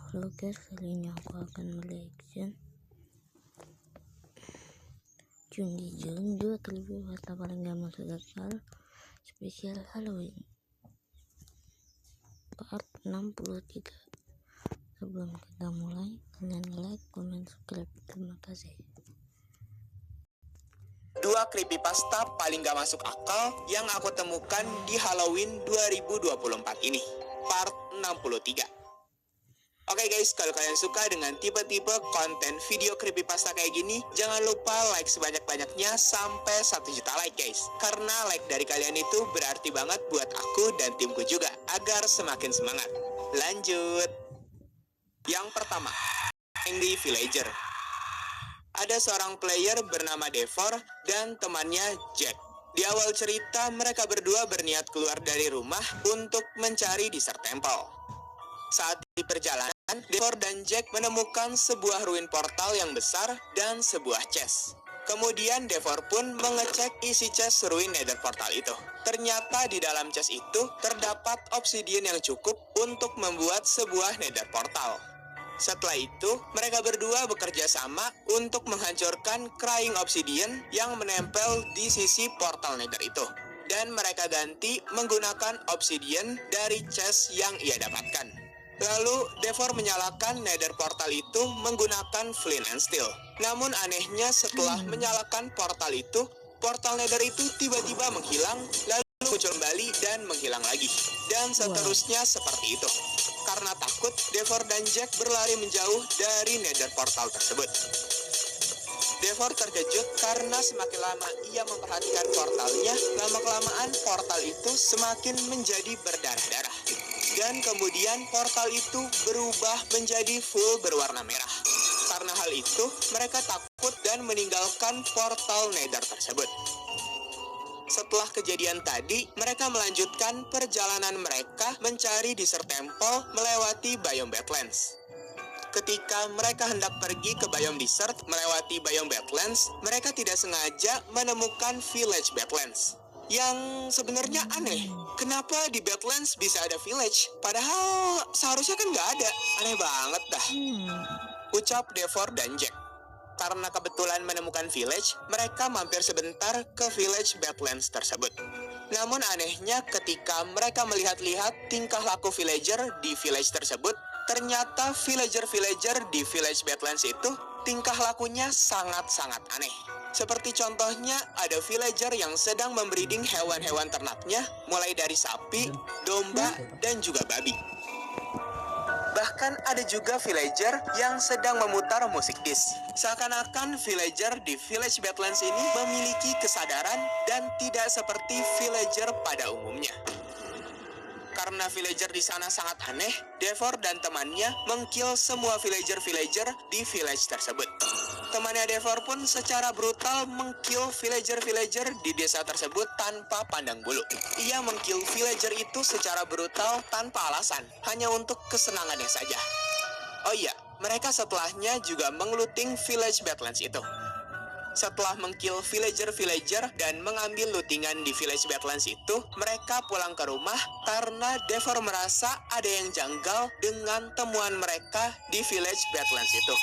Halo guys, kali ini aku akan mereaction Jun juga klip kata paling gak masuk akal spesial Halloween part 63. Sebelum kita mulai, kalian like, komen, subscribe. Terima kasih. Dua creepypasta paling gak masuk akal yang aku temukan di Halloween 2024 ini, part 63. Oke guys, kalau kalian suka dengan tipe-tipe konten video creepypasta kayak gini, jangan lupa like sebanyak-banyaknya sampai 1 juta like guys. Karena like dari kalian itu berarti banget buat aku dan timku juga, agar semakin semangat. Lanjut. Yang pertama, Angry Villager. Ada seorang player bernama Devor dan temannya Jack. Di awal cerita, mereka berdua berniat keluar dari rumah untuk mencari Desert Temple. Saat di perjalanan, Devor dan Jack menemukan sebuah ruin portal yang besar dan sebuah chest. Kemudian Devor pun mengecek isi chest ruin nether portal itu. Ternyata di dalam chest itu terdapat obsidian yang cukup untuk membuat sebuah nether portal. Setelah itu, mereka berdua bekerja sama untuk menghancurkan crying obsidian yang menempel di sisi portal nether itu. Dan mereka ganti menggunakan obsidian dari chest yang ia dapatkan. Lalu, Devor menyalakan nether portal itu menggunakan flint and steel. Namun anehnya setelah menyalakan portal itu, portal nether itu tiba-tiba menghilang, lalu muncul kembali dan menghilang lagi. Dan seterusnya seperti itu. Karena takut, Devor dan Jack berlari menjauh dari nether portal tersebut. Devor terkejut karena semakin lama ia memperhatikan portalnya, lama-kelamaan portal itu semakin menjadi berdarah-darah. Dan kemudian portal itu berubah menjadi full berwarna merah. Karena hal itu, mereka takut dan meninggalkan portal nether tersebut. Setelah kejadian tadi, mereka melanjutkan perjalanan mereka mencari Desert Temple melewati biome Badlands. Ketika mereka hendak pergi ke biome Desert melewati biome Badlands, mereka tidak sengaja menemukan village Badlands. Yang sebenarnya aneh, kenapa di Badlands bisa ada village? Padahal seharusnya kan nggak ada. Aneh banget dah. Ucap Devor dan Jack. Karena kebetulan menemukan village, mereka mampir sebentar ke village Badlands tersebut. Namun anehnya ketika mereka melihat-lihat tingkah laku villager di village tersebut, ternyata villager-villager di village Badlands itu tingkah lakunya sangat-sangat aneh. Seperti contohnya ada villager yang sedang membreeding hewan-hewan ternaknya, mulai dari sapi, domba, dan juga babi. Bahkan ada juga villager yang sedang memutar musik disc. Seakan-akan villager di village Badlands ini memiliki kesadaran dan tidak seperti villager pada umumnya. Karena villager di sana sangat aneh, Devor dan temannya mengkill semua villager-villager di village tersebut. Temannya Devor pun secara brutal mengkill villager-villager di desa tersebut tanpa pandang bulu. Ia mengkill villager itu secara brutal tanpa alasan, hanya untuk kesenangannya saja. Oh iya, mereka setelahnya juga mengeluting village Badlands itu. Setelah mengkill villager-villager dan mengambil lootingan di village Badlands itu, mereka pulang ke rumah karena Devor merasa ada yang janggal dengan temuan mereka di village Badlands itu.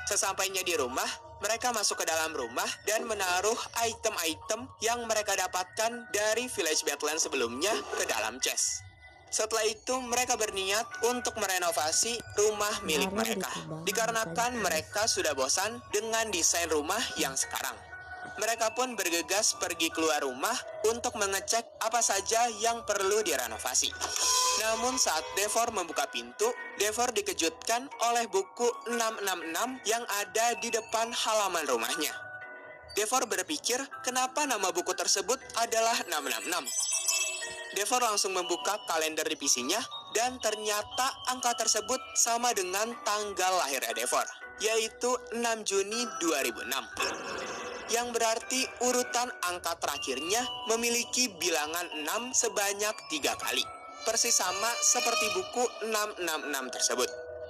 Sesampainya di rumah, mereka masuk ke dalam rumah dan menaruh item-item yang mereka dapatkan dari village Badlands sebelumnya ke dalam chest. Setelah itu, mereka berniat untuk merenovasi rumah milik mereka, dikarenakan mereka sudah bosan dengan desain rumah yang sekarang. Mereka pun bergegas pergi keluar rumah untuk mengecek apa saja yang perlu direnovasi. Namun saat Devor membuka pintu, Devor dikejutkan oleh buku 666 yang ada di depan halaman rumahnya. Devor berpikir kenapa nama buku tersebut adalah 666. Devor langsung membuka kalender di PC-nya dan ternyata angka tersebut sama dengan tanggal lahirnya Devor, yaitu 6 Juni 2006. Yang berarti urutan angka terakhirnya memiliki bilangan 6 sebanyak 3 kali. Persis sama seperti buku 666 tersebut.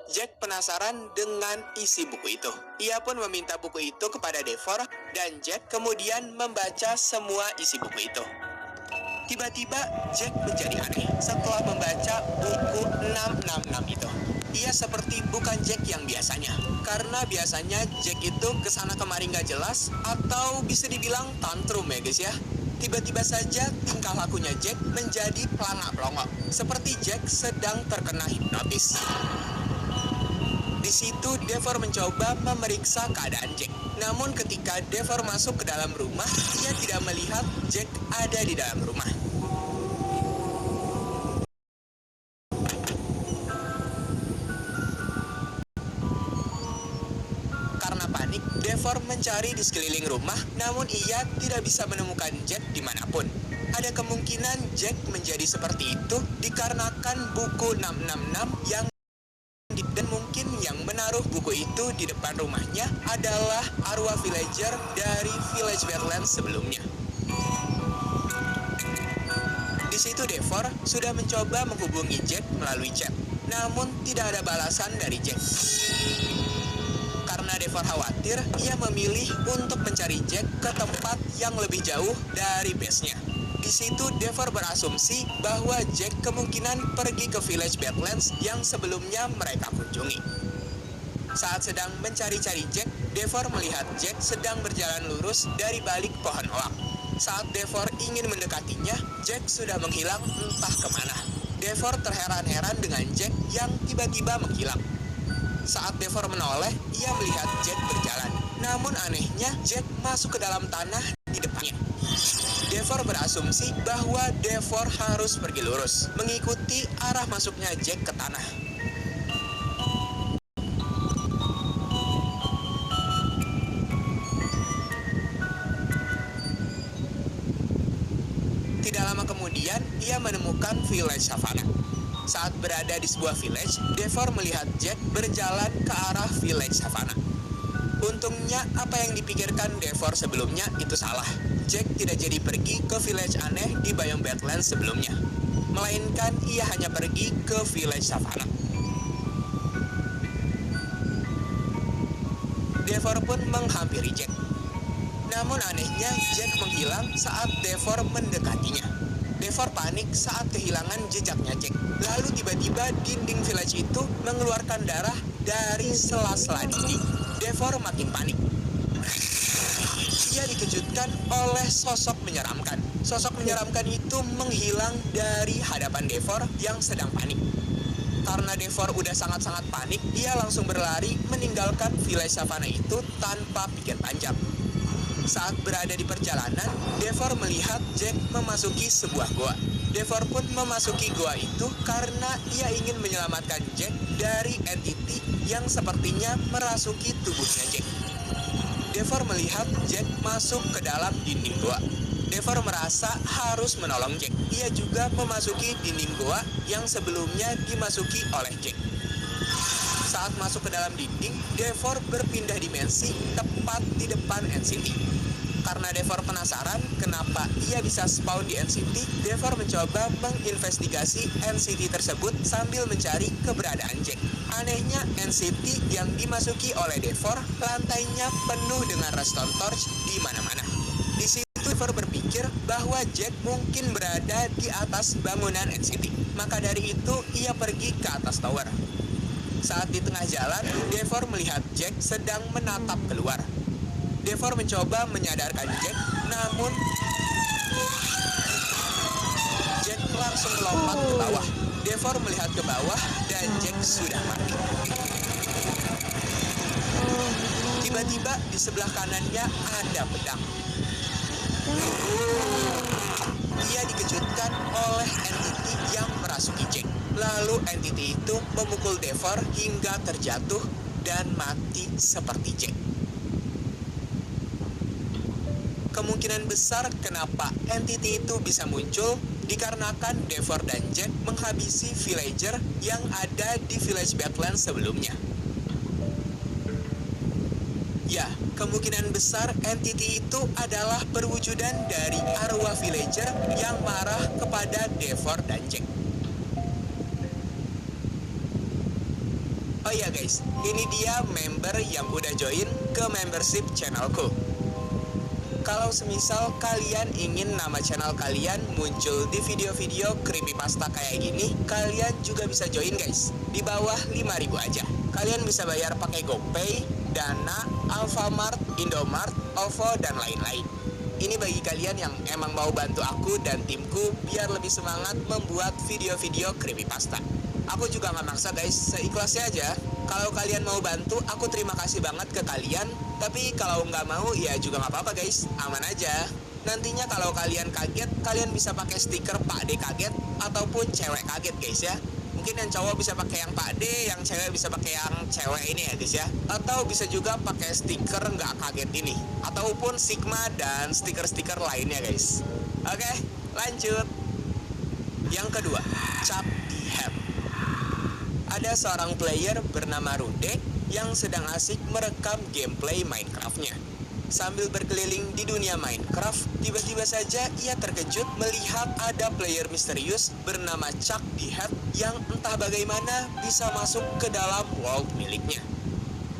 Jack penasaran dengan isi buku itu. Ia pun meminta buku itu kepada Devor dan Jack kemudian membaca semua isi buku itu. Tiba-tiba Jack menjadi aneh setelah membaca buku 666 itu. ia seperti bukan Jack yang biasanya. Karena biasanya Jack itu kesana kemari nggak jelas, atau bisa dibilang tantrum ya guys ya. Tiba-tiba saja tingkah lakunya Jack menjadi pelangak-pelongok, seperti Jack sedang terkena hipnotis. Di situ Devor mencoba memeriksa keadaan Jack. Namun ketika Devor masuk ke dalam rumah, ia tidak melihat Jack ada di dalam rumah. Karena panik, Devor mencari di sekeliling rumah, namun ia tidak bisa menemukan Jack dimanapun. Ada kemungkinan Jack menjadi seperti itu dikarenakan buku 666 yang dan mungkin yang menaruh buku itu di depan rumahnya adalah arwah villager dari Village Badlands sebelumnya. Di situ Devor sudah mencoba menghubungi Jack melalui chat, namun tidak ada balasan dari Jack. Karena Devor khawatir, ia memilih untuk mencari Jack ke tempat yang lebih jauh dari base-nya. Di situ Devor berasumsi bahwa Jack kemungkinan pergi ke Village Badlands yang sebelumnya mereka kunjungi. Saat sedang mencari-cari Jack, Devor melihat Jack sedang berjalan lurus dari balik pohon oak. Saat Devor ingin mendekatinya, Jack sudah menghilang entah kemana. Devor terheran-heran dengan Jack yang tiba-tiba menghilang. Saat Devor menoleh, ia melihat Jack berjalan. Namun anehnya, Jack masuk ke dalam tanah di depannya. Devor berasumsi bahwa Devor harus pergi lurus, mengikuti arah masuknya Jack ke tanah. Tidak lama kemudian, ia menemukan Village Savannah. Saat berada di sebuah village, Devor melihat Jack berjalan ke arah Village Savannah. Untungnya, apa yang dipikirkan Devor sebelumnya itu salah. Jack tidak jadi pergi ke village aneh di Biome Badlands sebelumnya, melainkan ia hanya pergi ke Village Savannah. Devor pun menghampiri Jack. Namun anehnya, Jack menghilang saat Devor mendekatinya. Devor panik saat kehilangan jejaknya Jack. Lalu tiba-tiba dinding village itu mengeluarkan darah dari sela-sela dinding. Devor makin panik. Ia dikejutkan oleh sosok menyeramkan. Sosok menyeramkan itu menghilang dari hadapan Devor yang sedang panik. Karena Devor udah sangat-sangat panik, ia langsung berlari meninggalkan Village Savannah itu tanpa pikir panjang. Saat berada di perjalanan, Devor melihat Jack memasuki sebuah goa. Devor pun memasuki goa itu karena ia ingin menyelamatkan Jack dari entity yang sepertinya merasuki tubuhnya Jack. Devor melihat Jack masuk ke dalam dinding goa. Devor merasa harus menolong Jack. Ia juga memasuki dinding goa yang sebelumnya dimasuki oleh Jack. Saat masuk ke dalam dinding, Devor berpindah dimensi tepat di depan NCT. Karena Devor penasaran kenapa ia bisa spawn di NCT, Devor mencoba menginvestigasi NCT tersebut sambil mencari keberadaan Jack. Anehnya, NCT yang dimasuki oleh Devor, lantainya penuh dengan redstone torch di mana-mana. Di situ Devor berpikir bahwa Jack mungkin berada di atas bangunan NCT. Maka dari itu, ia pergi ke atas tower. Saat di tengah jalan, Devor melihat Jack sedang menatap keluar. Devor mencoba menyadarkan Jack, namun Jack langsung melompat ke bawah. Devor melihat ke bawah dan Jack sudah mati. Tiba-tiba di sebelah kanannya ada pedang. Ia dikejutkan oleh entity yang merasuki Jack. Lalu entity itu memukul Devor hingga terjatuh dan mati seperti Jack. Kemungkinan besar kenapa entity itu bisa muncul dikarenakan Devor dan Jack menghabisi villager yang ada di Village Badlands sebelumnya. Ya, kemungkinan besar entity itu adalah perwujudan dari arwah villager yang marah kepada Devor dan Jack. Oh iya guys, ini dia member yang udah join ke membership channelku. Kalau semisal kalian ingin nama channel kalian muncul di video-video creepypasta kayak gini, kalian juga bisa join guys. Di bawah 5.000 aja. Kalian bisa bayar pakai GoPay, Dana, Alfamart, Indomart, OVO, dan lain-lain. Ini bagi kalian yang emang mau bantu aku dan timku biar lebih semangat membuat video-video creepypasta. Aku juga nggak maksa guys, seikhlasnya aja. Kalau kalian mau bantu, aku terima kasih banget ke kalian. Tapi kalau nggak mau, ya juga nggak apa-apa guys, aman aja. Nantinya kalau kalian kaget, kalian bisa pakai stiker Pak D kaget ataupun cewek kaget guys ya. Mungkin yang cowok bisa pakai yang Pak D, yang cewek bisa pakai yang cewek ini ya guys ya. Atau bisa juga pakai stiker nggak kaget ini, ataupun Sigma dan stiker-stiker lainnya guys. Oke, lanjut. Yang kedua, Chuck the Head. Ada seorang player bernama Rude yang sedang asik merekam gameplay Minecraft-nya. Sambil berkeliling di dunia Minecraft, tiba-tiba saja ia terkejut melihat ada player misterius bernama Chuck the Head yang entah bagaimana bisa masuk ke dalam world miliknya.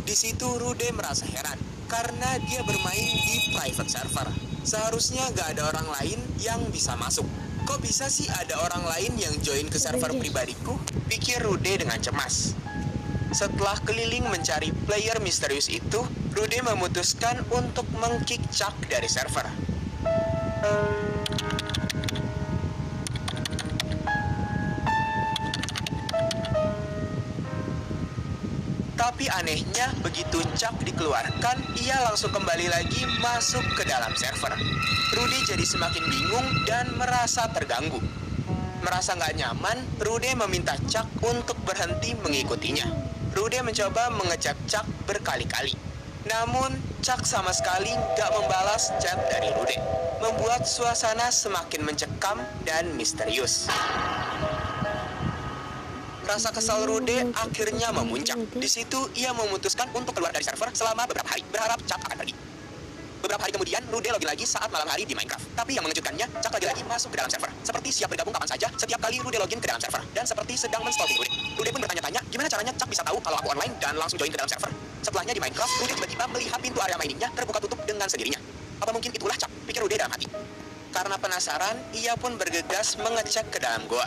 Di situ Rude merasa heran karena dia bermain di private server. Seharusnya gak ada orang lain yang bisa masuk. Kok bisa sih ada orang lain yang join ke server pribadiku? Pikir Rude dengan cemas. Setelah keliling mencari player misterius itu, Rude memutuskan untuk meng-kick Chuck dari server. Tapi anehnya, begitu Chuck dikeluarkan, ia langsung kembali lagi masuk ke dalam server. Rude jadi semakin bingung dan merasa terganggu. Merasa nggak nyaman, Rude meminta Chuck untuk berhenti mengikutinya. Rude mencoba mengechat Chuck berkali-kali. Namun, Chuck sama sekali nggak membalas chat dari Rude, membuat suasana semakin mencekam dan misterius. Rasa kesal Rude akhirnya memuncak. Di situ ia memutuskan untuk keluar dari server selama beberapa hari, berharap Chuck akan pergi. Beberapa hari kemudian, Rude login lagi saat malam hari di Minecraft. Tapi yang mengejutkannya, Chuck lagi-lagi masuk ke dalam server. Seperti siap bergabung kapan saja, setiap kali Rude login ke dalam server. Dan seperti sedang menstalking Rude. Rude pun bertanya-tanya, gimana caranya Chuck bisa tahu kalau aku online dan langsung join ke dalam server. Setelahnya di Minecraft, Rude tiba-tiba melihat pintu area mainingnya terbuka tutup dengan sendirinya. Apa mungkin itulah Chuck? Pikir Rude dalam hati. Karena penasaran, ia pun bergegas mengecek ke dalam goa.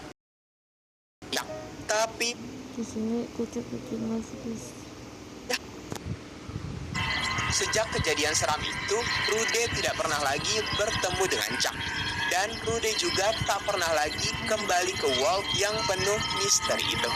Ya, tapi Di sini kucing-kucing masih bisa. sejak kejadian seram itu, Rude tidak pernah lagi bertemu dengan Chuck. Dan Rude juga tak pernah lagi kembali ke world yang penuh misteri itu.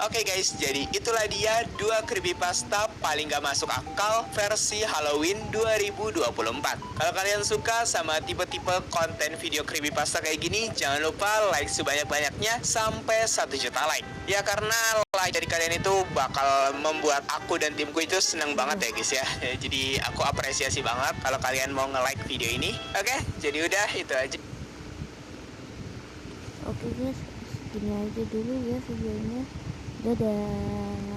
Oke guys, jadi itulah dia 2 creepypasta paling gak masuk akal versi Halloween 2024. Kalau kalian suka sama tipe-tipe konten video creepypasta kayak gini, jangan lupa like sebanyak-banyaknya sampai 1 juta like. Ya karena like dari kalian itu bakal membuat aku dan timku itu seneng banget ya guys ya. Jadi aku apresiasi banget kalau kalian mau nge-like video ini. Oke, jadi udah itu aja. Oke guys, segini aja dulu ya videonya. Dadah.